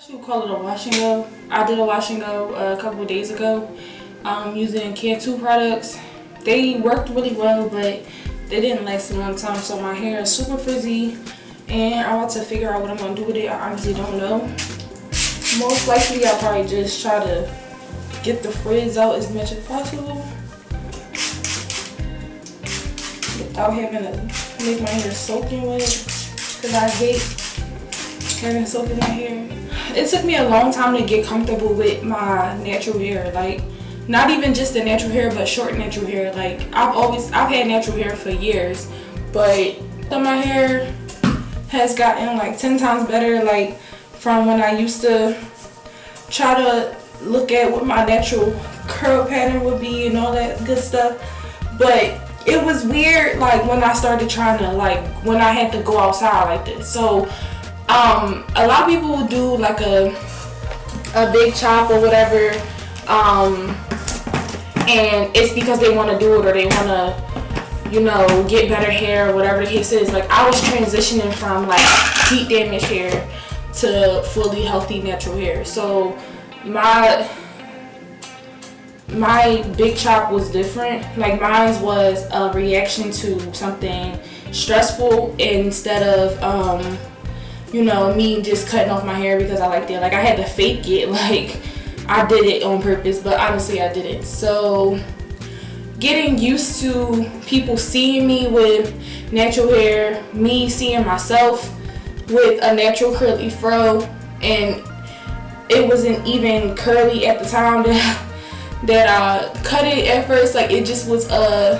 guess you would call it a wash and go. I did a wash and go a couple of days ago using Cantu products. They worked really well, but they didn't last a long time, so my hair is super frizzy and I'm about to figure out what I'm going to do with it. I honestly don't know. Most likely I'll probably just try to get the frizz out as much as possible without having to make my hair soaking wet, because I hate having soap in my hair. It took me a long time to get comfortable with my natural hair, like not even just the natural hair but short natural hair. Like I've had natural hair for years, but my hair has gotten like 10 times better, like from when I used to try to look at what my natural curl pattern would be and all that good stuff. But it was weird like when I started trying to, like when I had to go outside like this. So a lot of people will do like a big chop or whatever, and it's because they want to do it or they want to, you know, get better hair or whatever the case is. Like I was transitioning from like heat damaged hair to fully healthy natural hair. So my big chop was different. Like mine was a reaction to something stressful instead of you know, me just cutting off my hair because I liked it. Like I had to fake it, like I did it on purpose, but honestly I didn't. So getting used to people seeing me with natural hair, me seeing myself with a natural curly fro, and it wasn't even curly at the time that I cut it at first. Like it just was a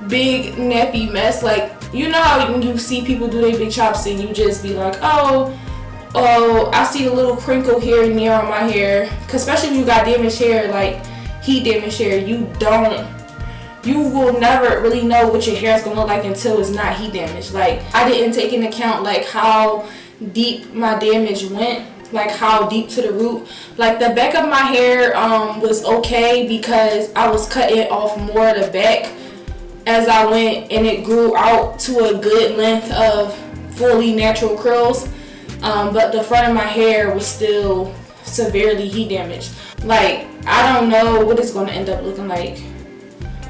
big nappy mess. Like, you know how when you see people do their big chops and you just be like, oh, I see a little crinkle here and there on my hair. Cause especially if you got damaged hair, like heat damaged hair, you will never really know what your hair is gonna look like until it's not heat damaged. Like I didn't take into account like how deep my damage went, like how deep to the root. Like the back of my hair was okay because I was cutting off more of the back as I went, and it grew out to a good length of fully natural curls, but the front of my hair was still severely heat damaged. Like I don't know what it's going to end up looking like,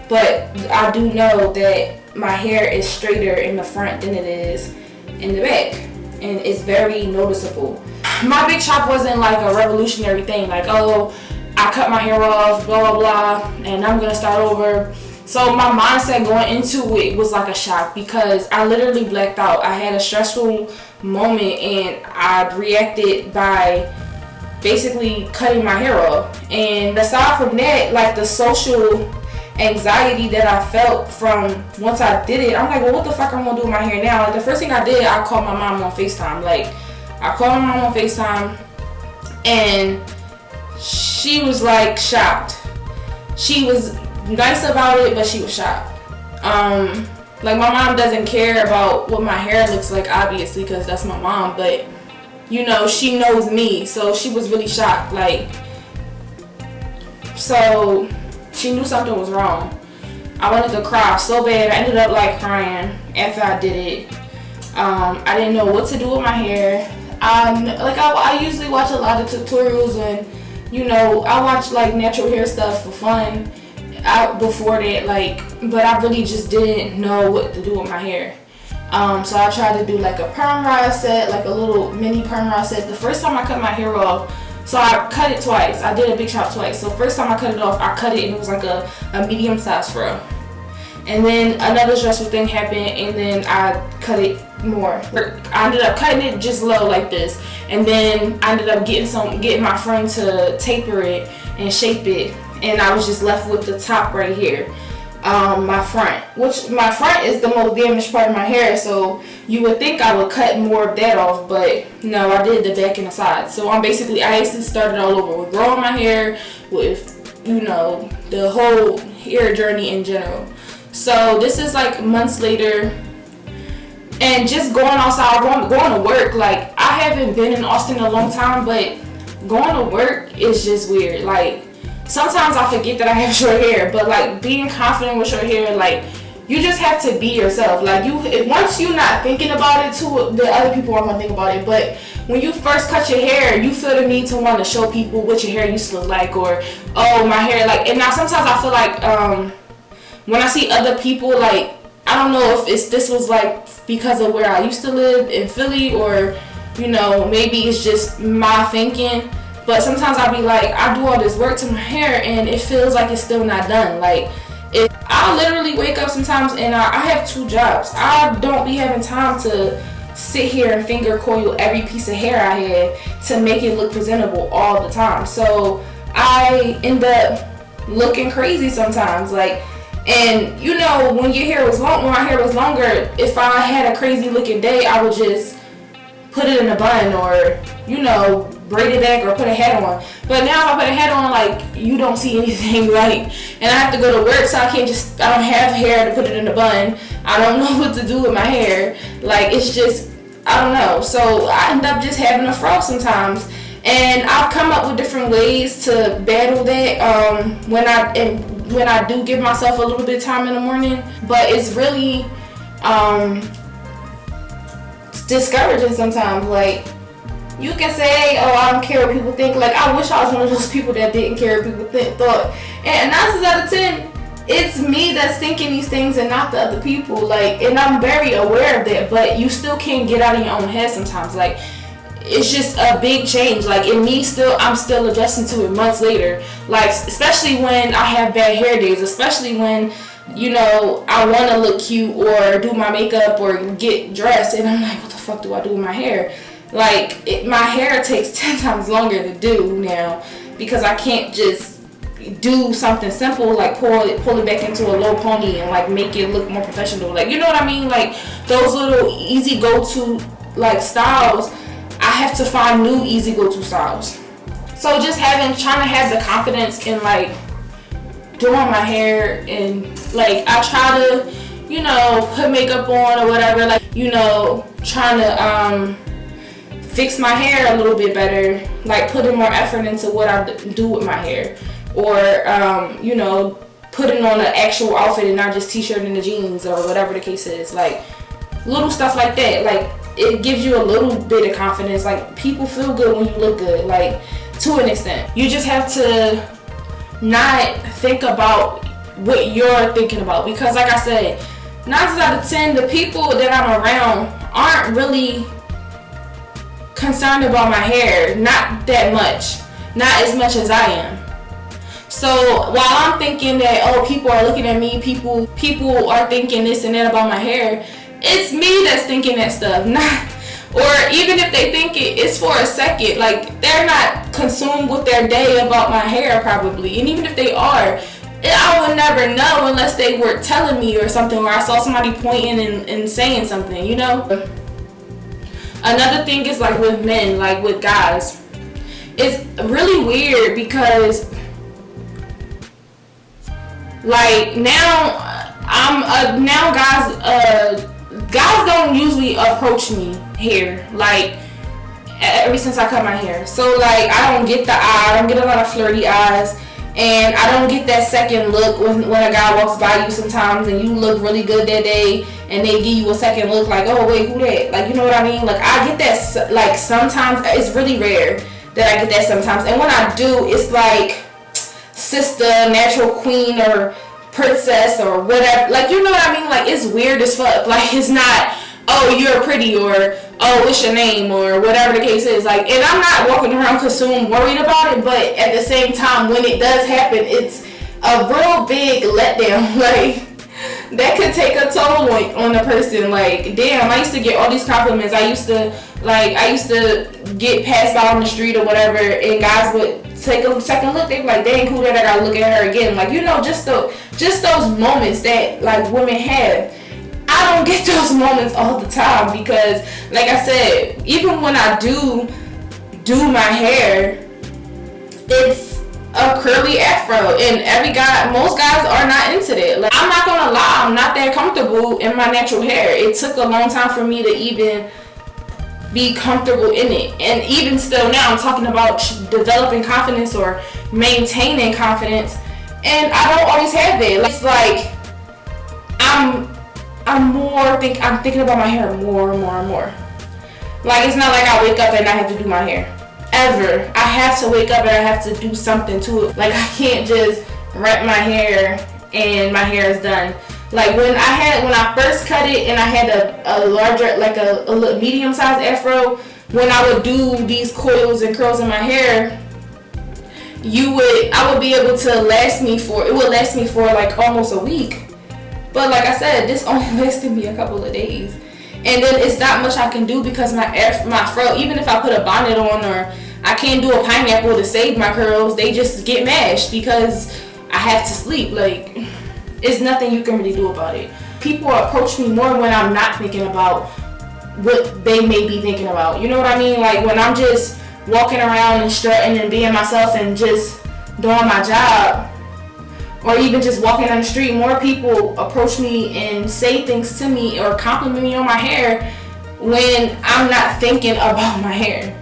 but I do know that my hair is straighter in the front than it is in the back, and it's very noticeable. My big chop wasn't like a revolutionary thing, like, oh, I cut my hair off, blah blah blah, and I'm gonna start over. So my mindset going into it was like a shock because I literally blacked out. I had a stressful moment and I reacted by basically cutting my hair off. And aside from that, like the social anxiety that I felt from once I did it, I'm like, well, what the fuck I'm gonna do with my hair now? Like the first thing I did, I called my mom on FaceTime. Like I called my mom on FaceTime and she was like shocked. She was nice about it, but she was shocked. Like my mom doesn't care about what my hair looks like, obviously, because that's my mom, but you know, she knows me, so she was really shocked. Like, so she knew something was wrong. I wanted to cry so bad. I ended up like crying after I did it. I didn't know what to do with my hair. I usually watch a lot of tutorials, and you know, I watch like natural hair stuff for fun before that, like, but I really just didn't know what to do with my hair. So I tried to do like a perm rod set, like a little mini perm rod set. The first time I cut my hair off, so I cut it twice. I did a big chop twice. So first time I cut it off, I cut it and it was like a medium size fro. And then another stressful thing happened, and then I cut it more. I ended up cutting it just low like this, and then I ended up getting my friend to taper it and shape it, and I was just left with the top right here, my front, which my front is the most damaged part of my hair. So you would think I would cut more of that off, but no, I did the back and the side. So I basically started all over with growing my hair, with, you know, the whole hair journey in general. So this is like months later, and just going outside, going to work. Like I haven't been in Austin in a long time, but going to work is just weird. Like sometimes I forget that I have short hair, but like being confident with short hair, like you just have to be yourself. Like once you're not thinking about it, too, the other people aren't gonna think about it. But when you first cut your hair, you feel the need to want to show people what your hair used to look like, or oh, my hair, like. And now sometimes I feel like when I see other people, like, I don't know if this was like because of where I used to live in Philly, or you know, maybe it's just my thinking. But sometimes I'll be like, I do all this work to my hair and it feels like it's still not done. Like, I literally wake up sometimes and I have 2 jobs. I don't be having time to sit here and finger coil every piece of hair I had to make it look presentable all the time. So I end up looking crazy sometimes. Like, and you know, when your hair was long, when my hair was longer, if I had a crazy looking day, I would just put it in a bun, or you know, braid it back, or put a hat on. But now if I put a hat on, like, you don't see anything, like, and I have to go to work, so I don't have hair to put it in a bun. I don't know what to do with my hair. Like, it's just, I don't know. So I end up just having a fro sometimes. And I've come up with different ways to battle that when I do give myself a little bit of time in the morning. But it's really discouraging sometimes. Like, you can say, oh, I don't care what people think. Like, I wish I was one of those people that didn't care what people thought. And 9 times out of 10, it's me that's thinking these things and not the other people. Like, and I'm very aware of that, but you still can't get out of your own head sometimes. Like, it's just a big change. Like, in me, I'm still adjusting to it months later. Like, especially when I have bad hair days, especially when, you know, I want to look cute or do my makeup or get dressed, and I'm like, what the fuck do I do with my hair? Like, my hair takes 10 times longer to do now because I can't just do something simple like pull it back into a low pony and like make it look more professional. Like, you know what I mean? Like, those little easy go-to like styles, I have to find new easy go-to styles. So just trying to have the confidence in like doing my hair, and like I try to, you know, put makeup on or whatever, like, you know, trying to fix my hair a little bit better, like putting more effort into what I do with my hair, or you know, putting on an actual outfit and not just t-shirt and the jeans or whatever the case is. Like, little stuff like that. Like, it gives you a little bit of confidence. Like, people feel good when you look good, like, to an extent. You just have to not think about what you're thinking about, because like I said, 9 times out of 10, the people that I'm around aren't really concerned about my hair. Not that much. Not as much as I am. So while I'm thinking that, oh, people are looking at me, people are thinking this and that about my hair, it's me that's thinking that stuff. Not, or even if they think it's for a second, like, they're not consumed with their day about my hair probably. And even if they are, I would never know unless they were telling me or something, or I saw somebody pointing and saying something, you know? Another thing is like with men, like with guys, it's really weird because like now guys don't usually approach me here, like ever since I cut my hair. So like I don't get I don't get a lot of flirty eyes, and I don't get that second look when a guy walks by you sometimes and you look really good that day and they give you a second look like, oh wait, who that? Like, you know what I mean? Like, I get that, like, sometimes. It's really rare that I get that sometimes. And when I do, it's like sister, natural queen, or princess, or whatever. Like, you know what I mean? Like, it's weird as fuck. Like, it's not, oh, you're pretty, or oh, what's your name, or whatever the case is. Like, and I'm not walking around consumed worried about it, but at the same time, when it does happen, it's a real big letdown. Like, that could take a toll on a person. Like, damn, I used to get all these compliments. I used to get passed by on the street or whatever, and guys would take a second look. They'd be like, dang, who that? I gotta look at her again. Like, you know, just those moments that like women have. I don't get those moments all the time because, like I said, even when I do my hair, it's a curly afro, and most guys are not into that. Like, I'm not gonna lie, I'm not that comfortable in my natural hair. It took a long time for me to even be comfortable in it, and even still now, I'm talking about developing confidence or maintaining confidence, and I don't always have that. It's like I'm I'm thinking about my hair more and more and more. Like, it's not like I wake up and I have to do my hair. Ever. I have to wake up and I have to do something to it. Like, I can't just wrap my hair and my hair is done. Like, when I first cut it and I had a larger, like a medium sized afro, when I would do these coils and curls in my hair, I would be able to it would last me for like almost a week. But like I said, this only lasted me a couple of days. And then it's not much I can do because my fro, even if I put a bonnet on or I can't do a pineapple to save my curls, they just get mashed because I have to sleep. Like, it's nothing you can really do about it. People approach me more when I'm not thinking about what they may be thinking about. You know what I mean? Like, when I'm just walking around and strutting and being myself and just doing my job, or even just walking on the street, more people approach me and say things to me or compliment me on my hair when I'm not thinking about my hair.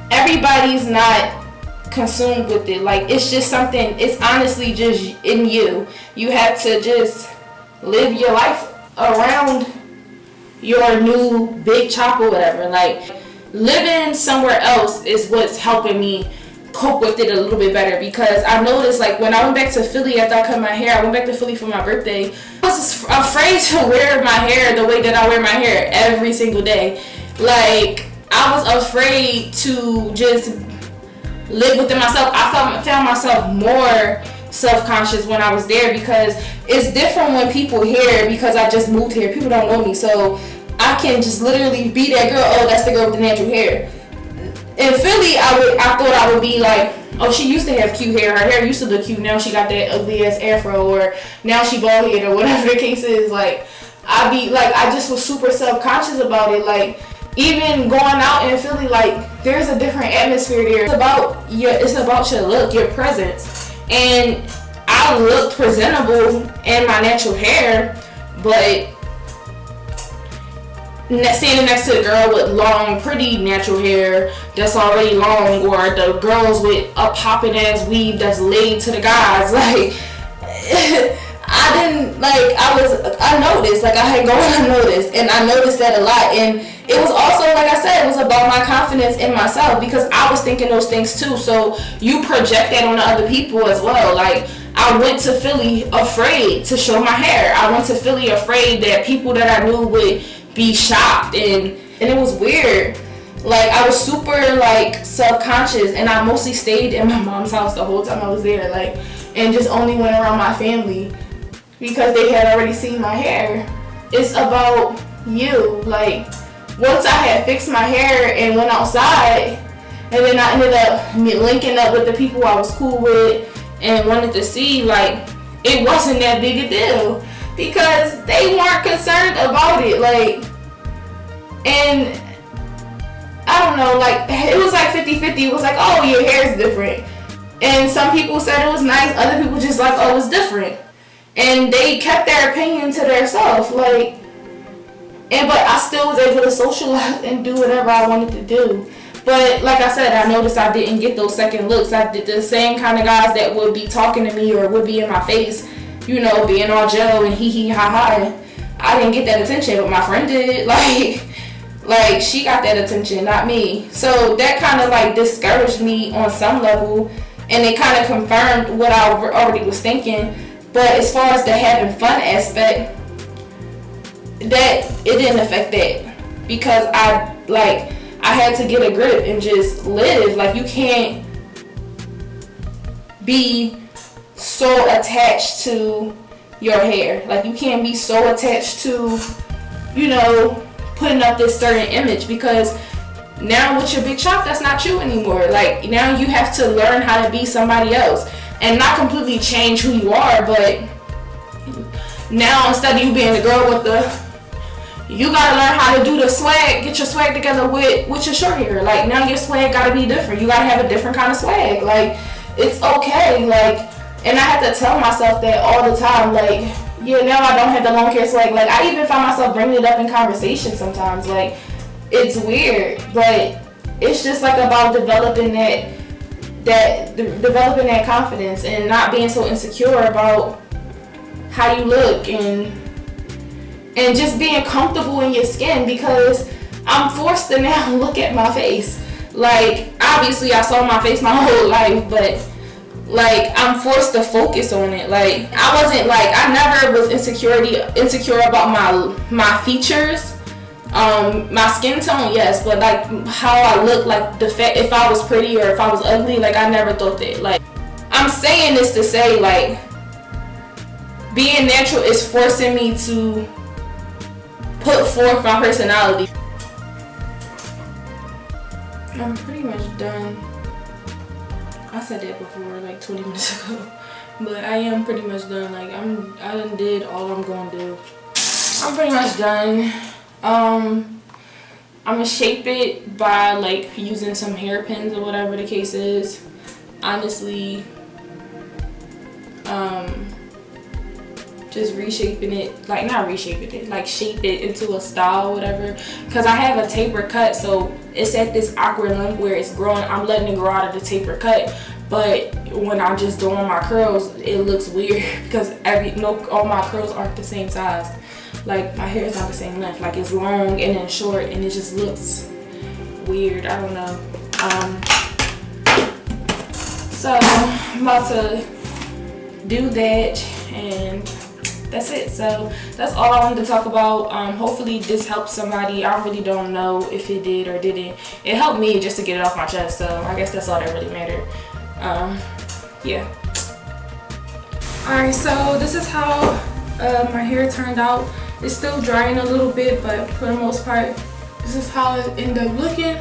Everybody's not consumed with it. Like, it's just something, it's honestly just in you. You have to just live your life around your new big chop or whatever. Like, living somewhere else is what's helping me cope with it a little bit better, because I noticed, like, when I went back to Philly after I cut my hair, I went back to Philly for my birthday. I was afraid to wear my hair the way that I wear my hair every single day. Like, I was afraid to just live within myself. I found myself more self-conscious when I was there, because it's different when people hear, because I just moved here, people don't know me, so I can just literally be that girl. Oh, that's the girl with the natural hair. In Philly, I thought I would be like, oh, she used to have cute hair. Her hair used to look cute. Now she got that ugly ass afro, or now she bald head, or whatever the case is. Like, I just was super self-conscious about it. Like, even going out in Philly, like, there's a different atmosphere there. It's about your look, your presence. And I looked presentable in my natural hair, but standing next to the girl with long, pretty natural hair that's already long, or the girls with a popping ass weave that's laid to the guys, like, I noticed, like, I had gone unnoticed, and I noticed that a lot. And it was also, like I said, it was about my confidence in myself, because I was thinking those things too. So you project that on the other people as well. Like, I went to Philly afraid to show my hair. I went to Philly afraid that people that I knew would be shocked, and it was weird. Like, I was super, like, self-conscious, and I mostly stayed in my mom's house the whole time I was there, like, and just only went around my family because they had already seen my hair. It's about you. Like, once I had fixed my hair and went outside, and then I ended up linking up with the people I was cool with and wanted to see, like, it wasn't that big a deal, because they weren't concerned about it. Like, and I don't know, like, it was like 50-50. It was like, oh, your hair is different. And some people said it was nice. Other people just like, oh, it's different. And they kept their opinion to themselves. Like, but I still was able to socialize and do whatever I wanted to do. But like I said, I noticed I didn't get those second looks. I did the same kind of guys that would be talking to me or would be in my face, you know, being all Joe and hee ha ha. I didn't get that attention, but my friend did. Like she got that attention, not me. So that kind of like discouraged me on some level, and it kind of confirmed what I already was thinking. But as far as the having fun aspect, that it didn't affect that, because I had to get a grip and just live. Like, you can't be so attached to your hair. Like, you can't be so attached to, you know, putting up this certain image, because now with your big chop, that's not you anymore. Like, now you have to learn how to be somebody else, and not completely change who you are, but now instead of you being the girl with the, you gotta learn how to do the swag, get your swag together with your short hair. Like, now your swag gotta be different. You gotta have a different kind of swag. Like, it's okay. Like, and I have to tell myself that all the time. Like, yeah, now I don't have the long hair swag. Like, I even find myself bringing it up in conversation sometimes. Like, it's weird, but it's just like about developing that confidence and not being so insecure about how you look, and and just being comfortable in your skin, because I'm forced to now look at my face. Like, obviously I saw my face my whole life, but like, I'm forced to focus on it. Like, I never was insecure about my features. My skin tone, yes, but like how I look, like the fact if I was pretty or if I was ugly, like I never thought that. Like, I'm saying this to say, like, being natural is forcing me to put forth my personality. I'm pretty much done. I said that before, like 20 minutes ago, but I am pretty much done. Like, I done did all I'm gonna do. I'm pretty much done. I'm gonna shape it by like using some hairpins or whatever the case is. Honestly, just reshaping it, like not reshaping it, like shape it into a style or whatever. Cause I have a taper cut, so it's at this awkward length where it's growing. I'm letting it grow out of the taper cut, but when I'm just doing my curls, it looks weird because all my curls aren't the same size. Like, my hair is not the same length. Like, it's long and then short, and it just looks weird. I don't know. So I'm about to do that, and that's it. So that's all I wanted to talk about. Hopefully this helped somebody. I really don't know if it did or didn't. It helped me just to get it off my chest, so I guess that's all that really mattered. Yeah. Alright, so this is how my hair turned out. It's still drying a little bit, but for the most part, this is how it ended up looking.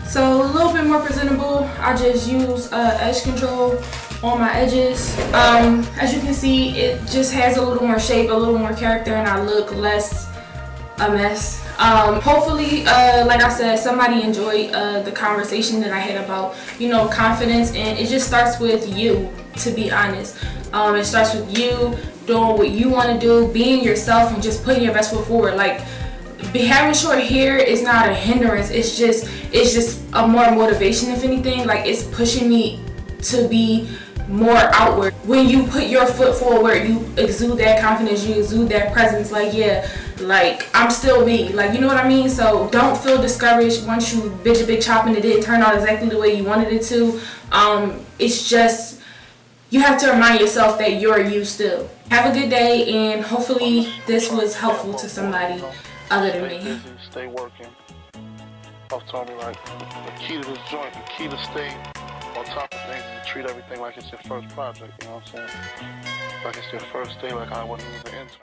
So a little bit more presentable. I just use edge control on my edges. As you can see, it just has a little more shape, a little more character, and I look less a mess. Hopefully, like I said, somebody enjoyed the conversation that I had about, you know, confidence, and it just starts with you, to be honest. It starts with you doing what you want to do, being yourself, and just putting your best foot forward. Like, having short hair is not a hindrance. It's just a more motivation, if anything. Like, it's pushing me to be more outward. When you put your foot forward, you exude that confidence, you exude that presence. Like, yeah, like, I'm still me. Like, you know what I mean? So don't feel discouraged once you bitch a big chop and it didn't turn out exactly the way you wanted it to. It's just, you have to remind yourself that you're you still. Have a good day, and hopefully this was helpful to somebody other than me. Stay busy, stay working. I've told me, like, the key to this joint, the key to stay on top of things is to treat everything like it's your first project, you know what I'm saying? Like it's your first day, like I wouldn't even enter.